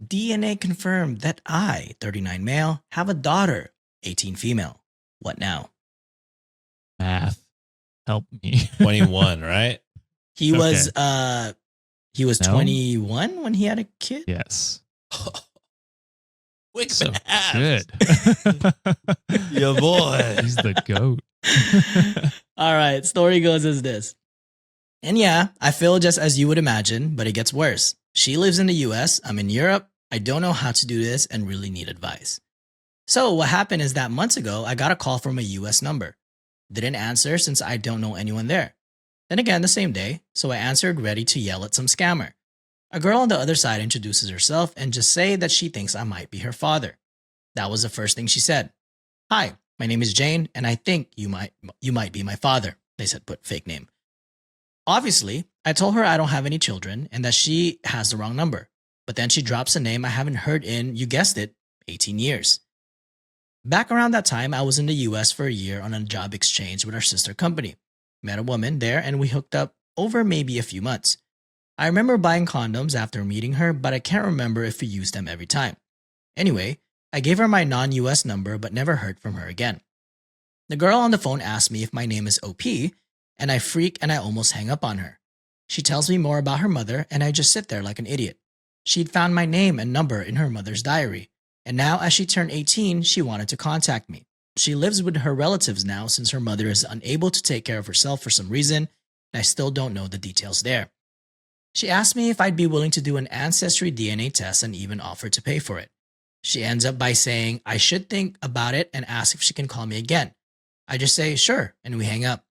DNA confirmed that I, 39 male, have a daughter, 18 female. What now? Math. Help me. 21, right? He Okay. was No? 21 when he had a kid. Yes. Quick So math. good. Yeah, boy. He's the goat. All right, story goes as this. And yeah, I feel just as you would imagine, but it gets worse. She lives in the US, I'm in Europe. I don't know how to do this and really need advice. So what happened is that months ago, I got a call from a US number. Didn't answer since I don't know anyone there. Then again the same day, so I answered ready to yell at some scammer. A girl on the other side introduces herself and just say that she thinks I might be her father. That was the first thing she said. Hi, my name is Jane, and I think you might be my father. They said put fake name. Obviously, I told her I don't have any children and that she has the wrong number. But then she drops a name I haven't heard in, you guessed it, 18 years. Back around that time, I was in the US for a year on a job exchange with our sister company. Met a woman there and we hooked up over maybe a few months. I remember buying condoms after meeting her, but I can't remember if we used them every time. Anyway, I gave her my non-US number but never heard from her again. The girl on the phone asked me if my name is OP, and I freak and I almost hang up on her. She tells me more about her mother and I just sit there like an idiot. She'd found my name and number in her mother's diary, and now as she turned 18, she wanted to contact me. She lives with her relatives now since her mother is unable to take care of herself for some reason, and I still don't know the details there. She asked me if I'd be willing to do an ancestry DNA test and even offered to pay for it. She ends up by saying I should think about it and ask if she can call me again. I just say sure, and we hang up.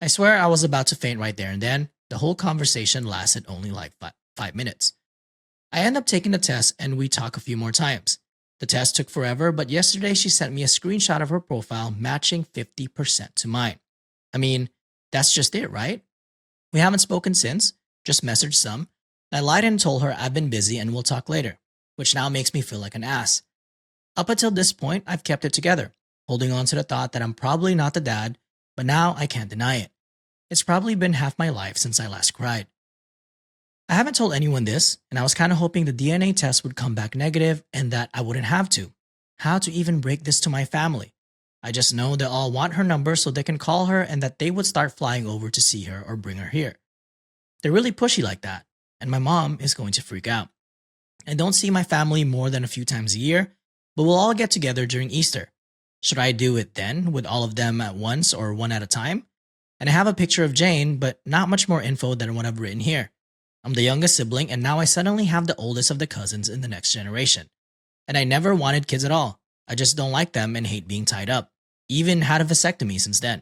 I swear I was about to faint right there and then. The whole conversation lasted only like 5 minutes. I end up taking the test and we talk a few more times. The test took forever, but yesterday she sent me a screenshot of her profile matching 50% to mine. I mean, that's just it, right? We haven't spoken since, just messaged some. I lied and told her I've been busy and we'll talk later, which now makes me feel like an ass. Up until this point, I've kept it together, holding on to the thought that I'm probably not the dad, but now I can't deny it. It's probably been half my life since I last cried. I haven't told anyone this, and I was kind of hoping the DNA test would come back negative and that I wouldn't have to. How to even break this to my family? I just know they all want her number so they can call her and that they would start flying over to see her or bring her here. They're really pushy like that, and my mom is going to freak out. I don't see my family more than a few times a year, but we'll all get together during Easter. Should I do it then with all of them at once or one at a time? And I have a picture of Jane, but not much more info than what I've written here. I'm the youngest sibling, and now I suddenly have the oldest of the cousins in the next generation. And I never wanted kids at all. I just don't like them and hate being tied up. Even had a vasectomy since then.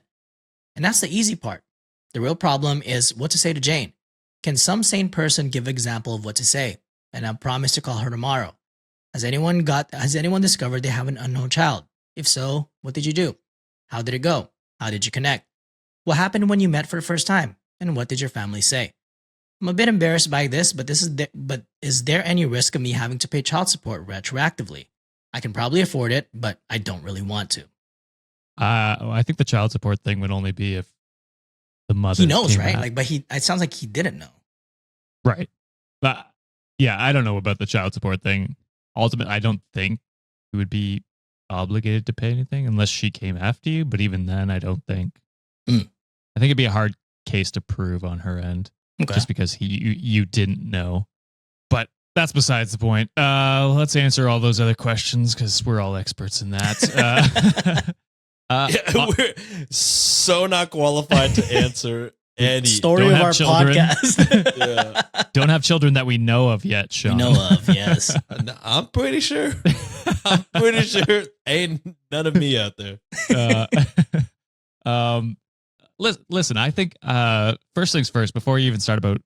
And that's the easy part. The real problem is what to say to Jane. Can some sane person give an example of what to say? And I promise to call her tomorrow. Has anyone discovered they have an unknown child? If so, what did you do? How did it go? How did you connect? What happened when you met for the first time? And what did your family say? I'm a bit embarrassed by this, but is there any risk of me having to pay child support retroactively? I can probably afford it, but I don't really want to. I think the child support thing would only be if the mother. He knows, right? Out. But it sounds like he didn't know. Right. But yeah, I don't know about the child support thing. Ultimately, I don't think you would be obligated to pay anything unless she came after you. But even then, I don't think. I think it'd be a hard case to prove on her end, just because you didn't know. But that's besides the point. Let's answer all those other questions because we're all experts in that. We're so not qualified to answer any story of our podcast. Yeah. Don't have children that we know of yet, Sean. We know of, yes. I'm pretty sure. Ain't none of me out there. Listen, I think first things first, before you even start about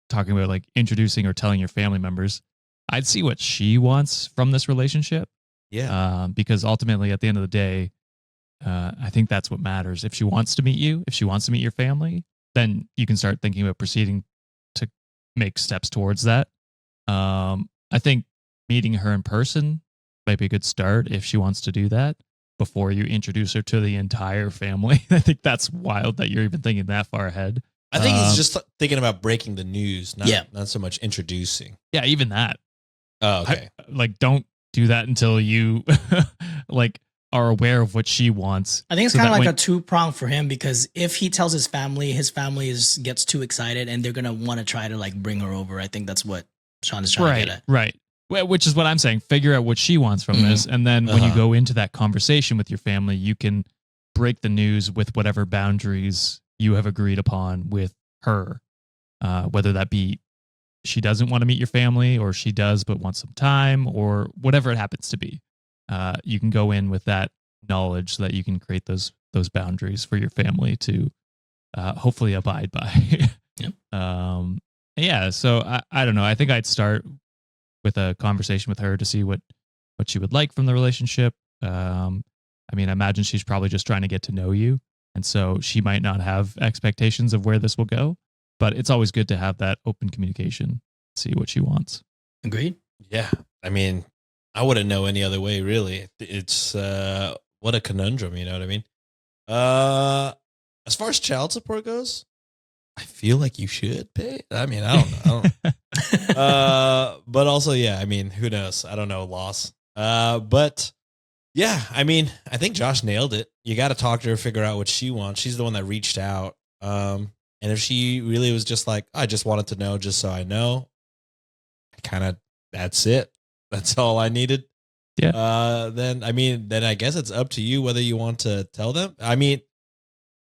talking about like introducing or telling your family members, I'd see what she wants from this relationship. Yeah. Because ultimately, at the end of the day, I think that's what matters. If she wants to meet you, if she wants to meet your family, then you can start thinking about proceeding to make steps towards that. I think meeting her in person might be a good start if she wants to do that before you introduce her to the entire family. I think that's wild that you're even thinking that far ahead. I think he's just thinking about breaking the news, not so much introducing. Yeah, even that. Oh, okay. Don't do that until you like are aware of what she wants. I think it's So kind of that like when- a two-prong for him, because if he tells his family gets too excited and they're gonna want to try to like bring her over. I think that's what Sean is trying to get at. Right. Well, which is what I'm saying. Figure out what she wants from Mhm. this. And then when you Uh-huh. go into that conversation with your family, you can break the news with whatever boundaries you have agreed upon with her. Whether that be she doesn't want to meet your family, or she does but wants some time, or whatever it happens to be. You can go in with that knowledge so that you can create those boundaries for your family to hopefully abide by. Yep. Yeah. So I don't know. I think I'd start with a conversation with her to see what she would like from the relationship. I mean, I imagine she's probably just trying to get to know you, and so she might not have expectations of where this will go. But it's always good to have that open communication, see what she wants. Agreed. Yeah. I mean, I wouldn't know any other way, really. It's what a conundrum, you know what I mean? As far as child support goes, I feel like you should pay. I mean, I don't know. But also, yeah, I mean, who knows? I don't know, loss. But yeah, I mean, I think Josh nailed it. You got to talk to her, figure out what she wants. She's the one that reached out. And if she really was just like, I just wanted to know just so I know, that's it. That's all I needed. Yeah. Then I guess it's up to you whether you want to tell them. I mean,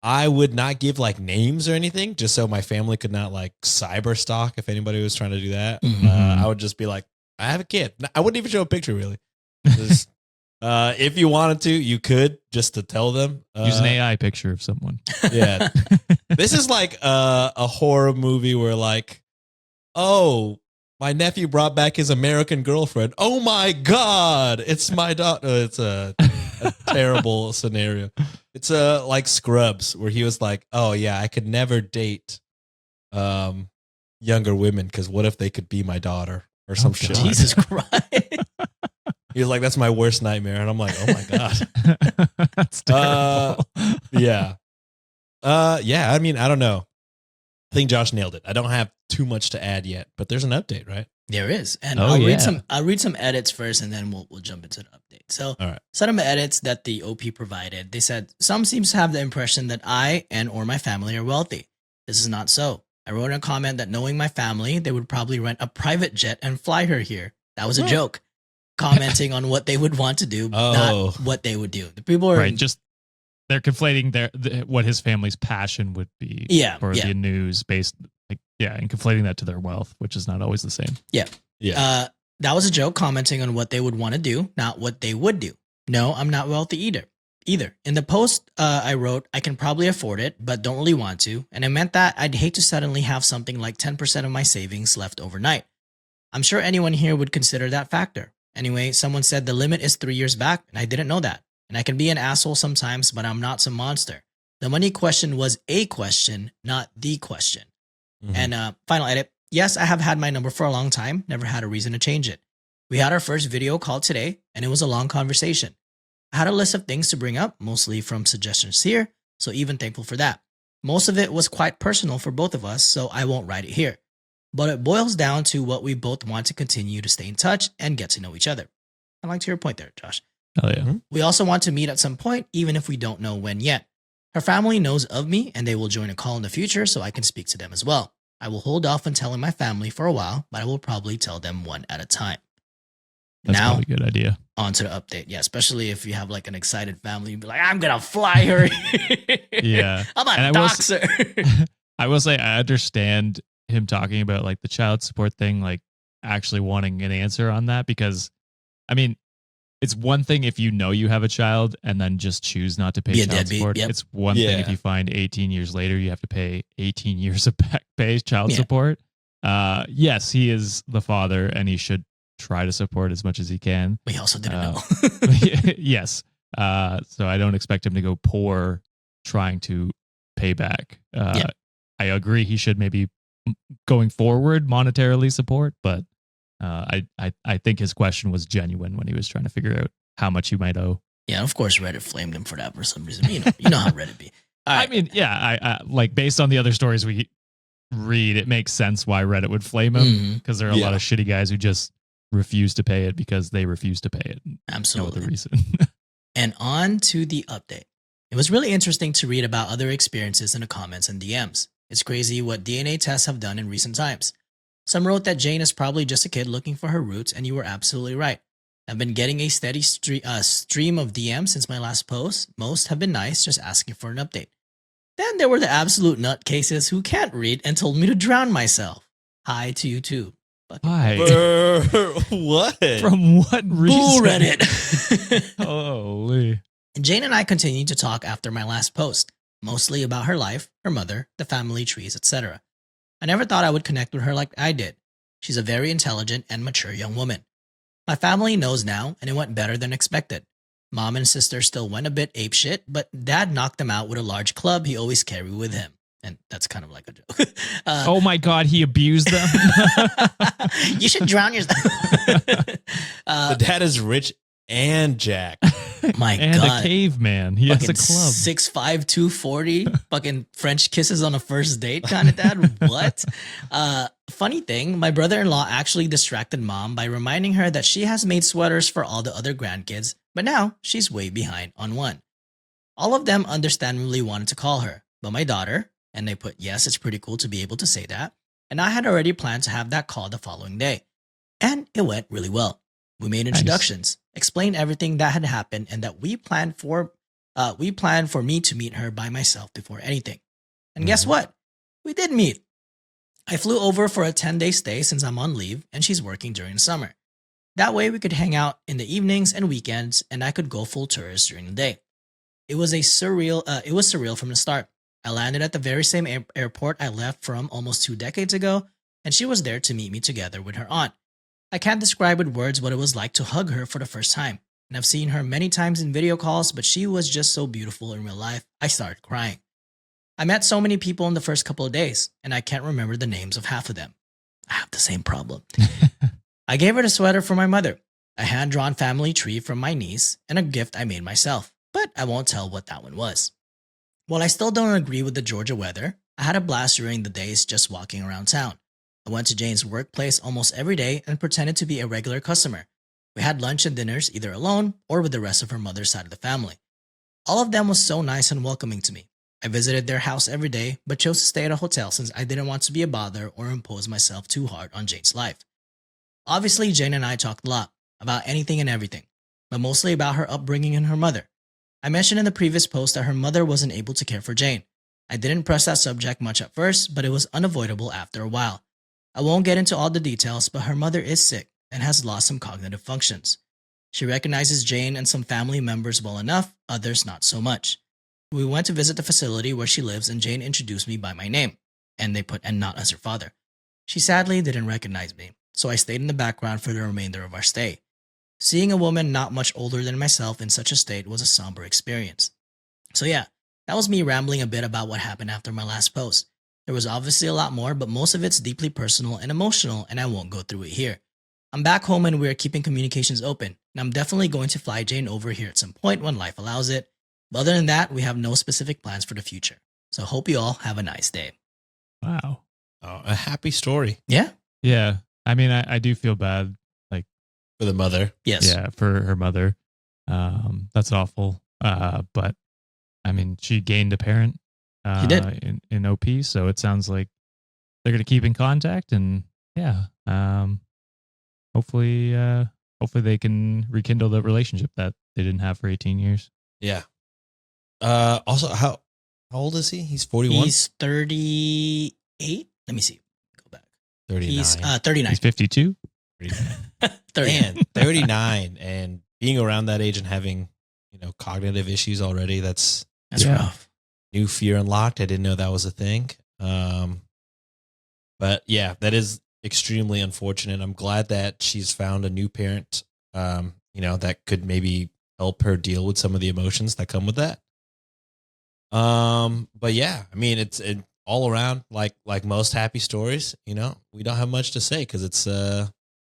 I would not give like names or anything just so my family could not like cyber stalk if anybody was trying to do that. Mhm. I would just be like, I have a kid. I wouldn't even show a picture really. Just, if you wanted to, you could just to tell them. Use an AI picture of someone. Yeah. This is like a horror movie where like, oh, my nephew brought back his American girlfriend. Oh my God, it's my daughter. It's a terrible scenario. It's like Scrubs where he was like, oh yeah, I could never date younger women because what if they could be my daughter or some shit. God. Jesus Christ. He was like, that's my worst nightmare. And I'm like, oh my God. That's terrible. Yeah. Yeah, I mean, I don't know. I think Josh nailed it. I don't have too much to add yet, but there's an update, right? There is, and Oh, I'll yeah. read some edits first, and then we'll jump into the update. So, All right. some of the edits that the OP provided, they said some seems to have the impression that I and or my family are wealthy. This is not so. I wrote in a comment that knowing my family, they would probably rent a private jet and fly her here. That was a joke. Commenting on what they would want to do, not what they would do. The people are Right. Just they're conflating what his family's passion would be for the news based, and conflating that to their wealth, which is not always the same. Yeah. That was a joke, commenting on what they would want to do, not what they would do. No, I'm not wealthy either. In the post, I wrote, I can probably afford it, but don't really want to. And I meant that I'd hate to suddenly have something like 10% of my savings left overnight. I'm sure anyone here would consider that factor. Anyway, someone said the limit is 3 years back, and I didn't know that. And I can be an asshole sometimes, but I'm not some monster. The money question was a question, not the question. Mhm. And final edit. Yes, I have had my number for a long time, never had a reason to change it. We had our first video call today, and it was a long conversation. I had a list of things to bring up, mostly from suggestions here, so even thankful for that. Most of it was quite personal for both of us, so I won't write it here. But it boils down to what we both want to continue to stay in touch and get to know each other. I liked your point there, Josh. Oh yeah. We also want to meet at some point, even if we don't know when yet. Her family knows of me, and they will join a call in the future so I can speak to them as well. I will hold off on telling my family for a while, but I will probably tell them one at a time. That's Now, probably a good idea. on to the update. Yeah, especially if you have like an excited family, you'd be like, I'm going to fly her. Yeah. I'm And I a will doxer. I will say I understand him talking about like the child support thing, like actually wanting an answer on that, because I mean, it's one thing if you know you have a child and then just choose not to pay Be a child deadbeat, support. yep. It's one thing if Yeah. you find 18 years later you have to pay 18 years of back pay child Yeah. support. Yes, he is the father and he should try to support as much as he can. We also didn't know. Yes. So I don't expect him to go poor trying to pay back. I agree he should maybe going forward monetarily support, but I think his question was genuine when he was trying to figure out how much he might owe. Yeah, of course Reddit flamed him for that for some reason. You know how Reddit be. All right. I mean, yeah, I like based on the other stories we read, it makes sense why Reddit would flame him Mhm. because there are a lot of shitty guys who just refuse to pay it because they refuse to pay it. No Absolutely. other reason. And on to the update. It was really interesting to read about other experiences in the comments and DMs. It's crazy what DNA tests have done in recent times. Some wrote that Jane is probably just a kid looking for her roots, and you were absolutely right. I've been getting a steady stream of DMs since my last post. Most have been nice, just asking for an update. Then there were the absolute nutcases who can't read and told me to drown myself. Hi to you too. Why? What? From what reason? Bull Reddit. Holy. Jane and I continued to talk after my last post, mostly about her life, her mother, the family trees, etc. I never thought I would connect with her like I did. She's a very intelligent and mature young woman. My family knows now, and it went better than expected. Mom and sister still went a bit apeshit, but Dad knocked them out with a large club he always carried with him. And that's kind of like a joke. Oh my God, he abused them. You should drown yourself. The dad is rich and Jack. My and God. a caveman. He has a club. 6'5", 240, fucking French kisses on a first date kind of dad. What? Funny thing, my brother-in-law actually distracted mom by reminding her that she has made sweaters for all the other grandkids, but now she's way behind on one. All of them understandably wanted to call her, but my daughter, and they put, yes, it's pretty cool to be able to say that, and I had already planned to have that call the following day. And it went really well. We made introductions, explained everything that had happened, and that we planned for me to meet her by myself before anything. And guess what? We did meet. I flew over for a 10-day stay since I'm on leave and she's working during the summer. That way we could hang out in the evenings and weekends, and I could go full tourist during the day. It was surreal from the start. I landed at the very same airport I left from almost 2 decades ago, and she was there to meet me together with her aunt. I can't describe with words what it was like to hug her for the first time, and I've seen her many times in video calls, but she was just so beautiful in real life, I started crying. I met so many people in the first couple of days, and I can't remember the names of half of them. I have the same problem. I gave her the sweater for my mother, a hand-drawn family tree from my niece, and a gift I made myself, but I won't tell what that one was. While I still don't agree with the Georgia weather, I had a blast during the days just walking around town. I went to Jane's workplace almost every day and pretended to be a regular customer. We had lunch and dinners either alone or with the rest of her mother's side of the family. All of them was so nice and welcoming to me. I visited their house every day, but chose to stay at a hotel since I didn't want to be a bother or impose myself too hard on Jane's life. Obviously, Jane and I talked a lot, about anything and everything, but mostly about her upbringing and her mother. I mentioned in the previous post that her mother wasn't able to care for Jane. I didn't press that subject much at first, but it was unavoidable after a while. I won't get into all the details, but her mother is sick and has lost some cognitive functions. She recognizes Jane and some family members well enough, others not so much. We went to visit the facility where she lives and Jane introduced me by my name, and they put and not as her father. She sadly didn't recognize me, so I stayed in the background for the remainder of our stay. Seeing a woman not much older than myself in such a state was a somber experience. So yeah, that was me rambling a bit about what happened after my last post. There was obviously a lot more, but most of it's deeply personal and emotional, and I won't go through it here. I'm back home and we're keeping communications open, and I'm definitely going to fly Jane over here at some point when life allows it. But other than that, we have no specific plans for the future. So hope you all have a nice day. Wow. Oh, a happy story Yeah? Yeah. I mean, I do feel bad. for the mother. Yes. Yeah, for her mother. That's awful. But I mean, she gained a parent. She did. in OP, so it sounds like they're going to keep in contact, and yeah, hopefully they can rekindle the relationship that they didn't have for 18 years. Yeah. Also, how old is he? He's 41? He's 38. Let me see. Go back. 39. He's 39. He's 52. 39. Man, 39 and being around that age and having, cognitive issues already, that's Yeah. rough. new fear unlocked. I didn't know that was a thing. But yeah, that is extremely unfortunate. I'm glad that she's found a new parent, that could maybe help her deal with some of the emotions that come with that. But yeah, I mean, it's all around like most happy stories, we don't have much to say because it's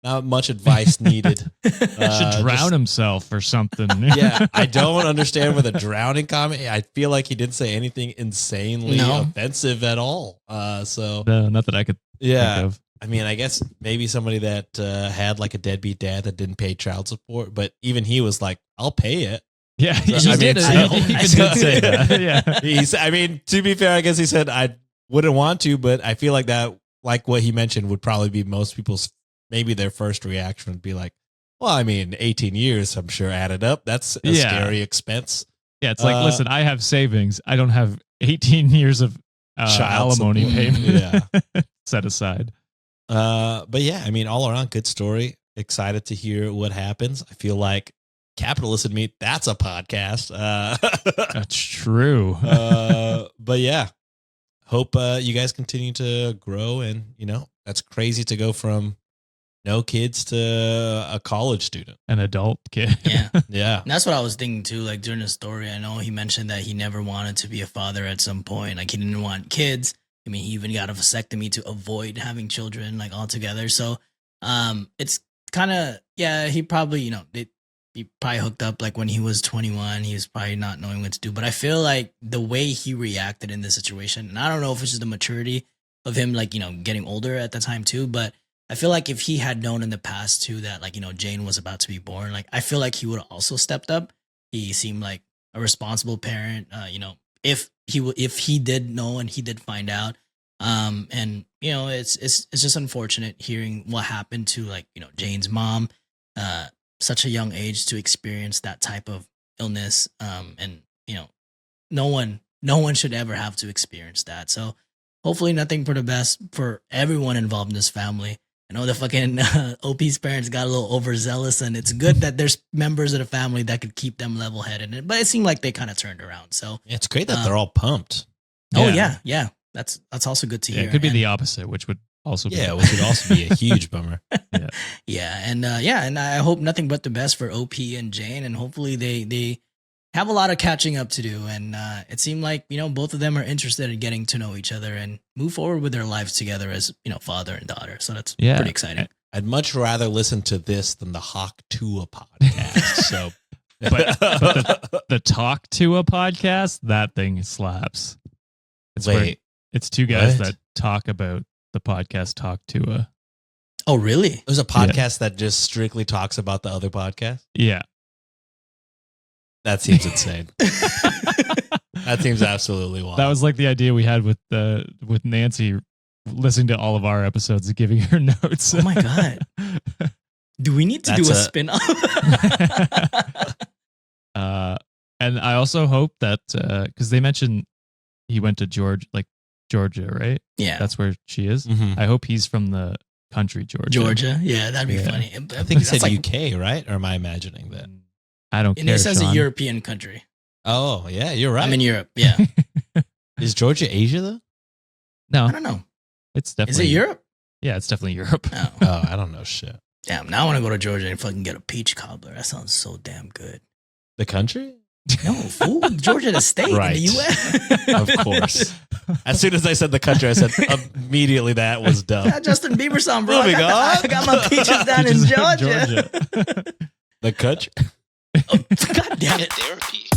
not much advice needed. Should drown himself or something. Yeah, I don't understand with a drowning comment. I feel like he didn't say anything insanely No. offensive at all. So No, not that I could yeah, think of. I mean, I guess maybe somebody that had like a deadbeat dad that didn't pay child support, but even he was like, "I'll pay it." Yeah, he I mean, did. so- He even did say that. Yeah. I mean, to be fair, I guess he said I wouldn't want to, but I feel like that, like what he mentioned, would probably be most people's, maybe their first reaction would be like, well, I mean, 18 years, I'm sure added up. That's a scary expense. Yeah, it's like, listen, I have savings. I don't have 18 years of Child alimony support. payment set aside. But yeah, I mean, all around good story. Excited to hear what happens. I feel like Capitalist and Me, that's a podcast. That's true. But yeah, hope you guys continue to grow. And, you know, that's crazy to go from no kids to a college student. An adult kid. Yeah. Yeah. And that's what I was thinking too. Like during the story, I know he mentioned that he never wanted to be a father at some point. Like he didn't want kids. I mean, he even got a vasectomy to avoid having children, like altogether. So, it's kind of, yeah, he probably, you know, he probably hooked up like when he was 21. He was probably not knowing what to do. But I feel like the way he reacted in this situation, and I don't know if it's just the maturity of him, like, you know, getting older at the time too, but I feel like if he had known in the past too that, like, you know, Jane was about to be born, like I feel like he would have also stepped up. He seemed like a responsible parent. You know, if he did know and he did find out, and you know, it's just unfortunate hearing what happened to, like, you know, Jane's mom, such a young age to experience that type of illness, and you know, no one should ever have to experience that. So hopefully nothing for the best for everyone involved in this family. I know the fucking OP's parents got a little overzealous, and it's good that there's members of the family that could keep them level headed. But it seemed like they kind of turned around. So Yeah, it's great that they're all pumped. oh yeah, that's also good to Yeah, hear. it could be And- the opposite, which would also be Yeah, which would also be a huge bummer. yeah, and I hope nothing but the best for OP and Jane, and hopefully they have a lot of catching up to do. And it seemed like, you know, both of them are interested in getting to know each other and move forward with their lives together as, you know, father and daughter. So that's pretty exciting. I'd much rather listen to this than the Hawk Tua podcast. So, But the Talk to a podcast, that thing slaps. It's where wait, it's two guys what? that talk about the podcast Talk to a. Oh really? there's a podcast that just strictly talks about the other podcast. Yeah. That seems insane. That seems absolutely wild. That was like the idea we had with Nancy listening to all of our episodes and giving her notes. Oh my God. Do we need to That's do a a- spin-off? And I also hope that because they mentioned he went to Georgia, right? Yeah. That's where she is. Mhm. I hope he's from the country Georgia. Georgia. Yeah, that'd be Yeah. funny. I think he said That's like, UK, right? Or am I imagining that? I don't and care. it says Sean. a European country. Oh, yeah, you're right. I'm in Europe. Yeah. Is Georgia Asia though? No, I don't know. it's Is definitely it Europe? Yeah, it's definitely Europe. Oh. Oh, I don't know shit. Damn, now I want to go to Georgia and fucking get a peach cobbler. That sounds so damn good. The country? No, fool. Georgia the state Right. in the U.S. Of course. As soon as I said the country, I said immediately that was dumb. That Justin Bieber song, bro. Moving I on. got my peaches down Peaches in in Georgia. Georgia. The country? Oh, God damn it. Therapy.